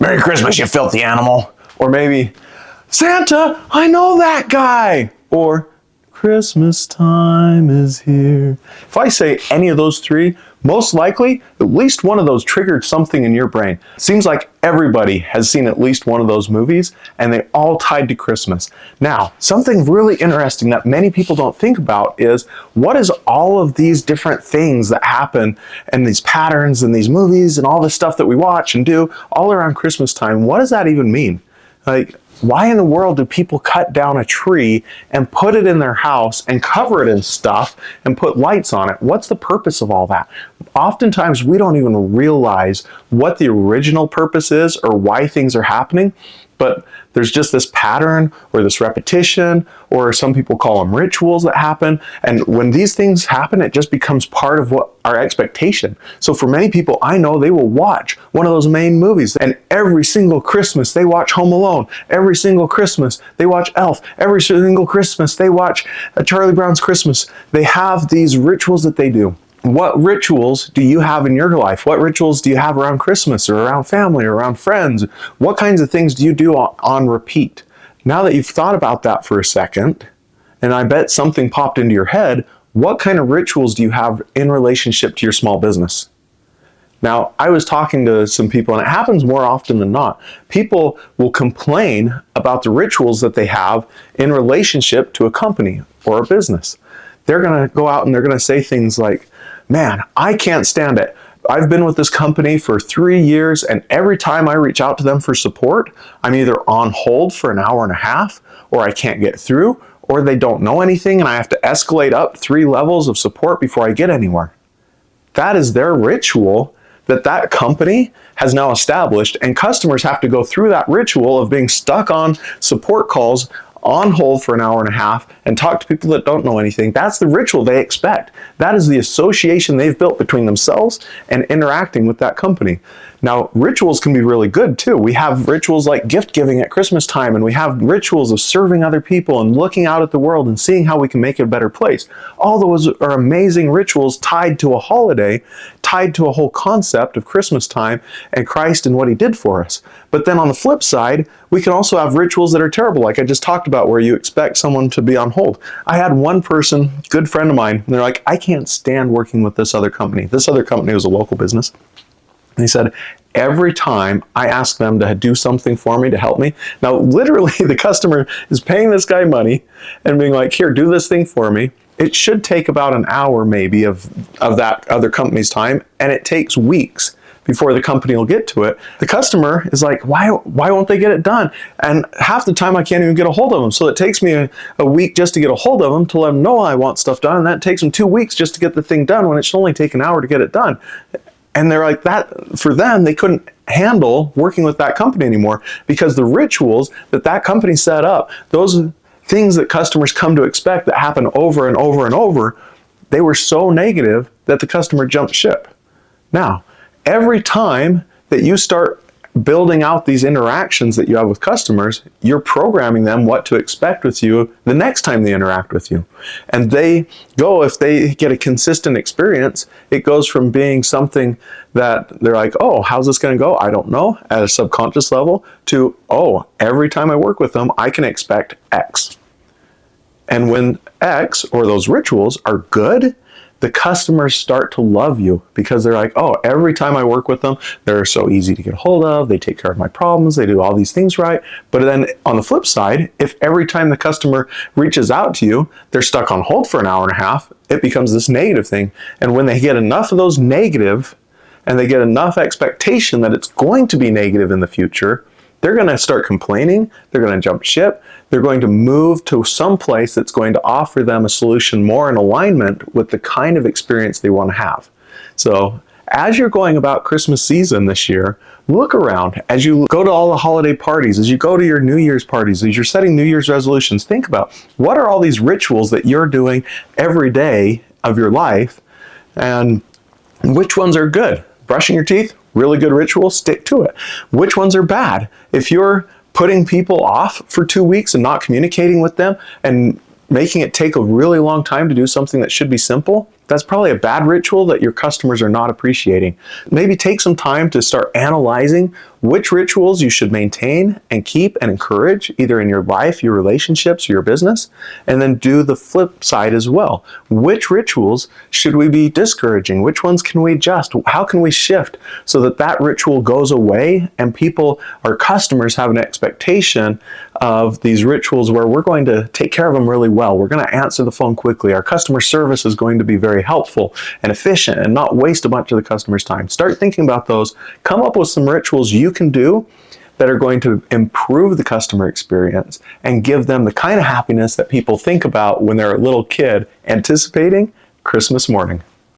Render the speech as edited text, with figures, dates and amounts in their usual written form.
Merry Christmas, you filthy animal. Or maybe, Santa, I know that guy. Or, Christmas time is here. If I say any of those three, most likely, at least one of those triggered something in your brain. Seems like everybody has seen at least one of those movies, and they all tied to Christmas. Now, something really interesting that many people don't think about is, what is all of these different things that happen, and these patterns and these movies and all this stuff that we watch and do all around Christmas time? What does that even mean? Like, why in the world do people cut down a tree and put it in their house and cover it in stuff and put lights on it? What's the purpose of all that? Oftentimes we don't even realize what the original purpose is or why things are happening, but there's just this pattern or this repetition, or some people call them rituals that happen. And when these things happen, it just becomes part of what our expectation. So for many people I know, they will watch one of those main movies, and every single Christmas they watch Home Alone. Every single Christmas they watch Elf. Every single Christmas they watch Charlie Brown's Christmas. They have these rituals that they do. What rituals do you have in your life? What rituals do you have around Christmas or around family or around friends? What kinds of things do you do on repeat? Now that you've thought about that for a second, and I bet something popped into your head, what kind of rituals do you have in relationship to your small business? Now, I was talking to some people, and it happens more often than not. People will complain about the rituals that they have in relationship to a company or a business. They're going to go out and they're going to say things like, man, I can't stand it. I've been with this company for 3 years, and every time I reach out to them for support, I'm either on hold for an hour and a half, or I can't get through, or they don't know anything and I have to escalate up 3 levels of support before I get anywhere. That is their ritual that company has now established, and customers have to go through that ritual of being stuck on support calls on hold for an hour and a half and talk to people that don't know anything. That's the ritual they expect. That is the association they've built between themselves and interacting with that company. Now, rituals can be really good too. We have rituals like gift giving at Christmas time, and we have rituals of serving other people and looking out at the world and seeing how we can make it a better place. All those are amazing rituals tied to a holiday, tied to a whole concept of Christmas time and Christ and what he did for us. But then on the flip side, we can also have rituals that are terrible, like I just talked about, where you expect someone to be on hold. I had one person, good friend of mine, and they're like, I can't stand working with this other company. This other company was a local business. And he said, every time I ask them to do something for me, to help me, now literally the customer is paying this guy money and being like, here, do this thing for me. It should take about an hour maybe of that other company's time, and it takes weeks before the company will get to it. The customer is like, why won't they get it done? And half the time I can't even get a hold of them. So it takes me a week just to get a hold of them to let them know I want stuff done, and that takes them 2 weeks just to get the thing done when it should only take an hour to get it done. And they're like, that for them, they couldn't handle working with that company anymore, because the rituals that company set up, those things that customers come to expect that happen over and over and over, they were so negative that the customer jumped ship. Now, every time that you start building out these interactions that you have with customers, you're programming them what to expect with you the next time they interact with you. And they go, if they get a consistent experience, it goes from being something that they're like, oh, how's this going to go? I don't know, at a subconscious level, to, oh, every time I work with them, I can expect X. And when X, or those rituals, are good, the customers start to love you, because they're like, oh, every time I work with them, they're so easy to get a hold of, they take care of my problems, they do all these things right. But then on the flip side, if every time the customer reaches out to you, they're stuck on hold for an hour and a half, it becomes this negative thing. And when they get enough of those negative, and they get enough expectation that it's going to be negative in the future, they're going to start complaining, they're going to jump ship, they're going to move to some place that's going to offer them a solution more in alignment with the kind of experience they want to have. So as you're going about Christmas season this year, look around. As you go to all the holiday parties, as you go to your New Year's parties, as you're setting New Year's resolutions, think about, what are all these rituals that you're doing every day of your life, and which ones are good? Brushing your teeth, really good ritual, stick to it. Which ones are bad? If you're putting people off for 2 weeks and not communicating with them and making it take a really long time to do something that should be simple, That's probably a bad ritual that your customers are not appreciating. Maybe take some time to start analyzing which rituals you should maintain and keep and encourage, either in your life, your relationships, or your business, and then do the flip side as well. Which rituals should we be discouraging? Which ones can we adjust? How can we shift so that that ritual goes away and people, our customers, have an expectation of these rituals where we're going to take care of them really well. We're going to answer the phone quickly. Our customer service is going to be very helpful and efficient and not waste a bunch of the customer's time. Start thinking about those. Come up with some rituals you can do that are going to improve the customer experience and give them the kind of happiness that people think about when they're a little kid anticipating Christmas morning.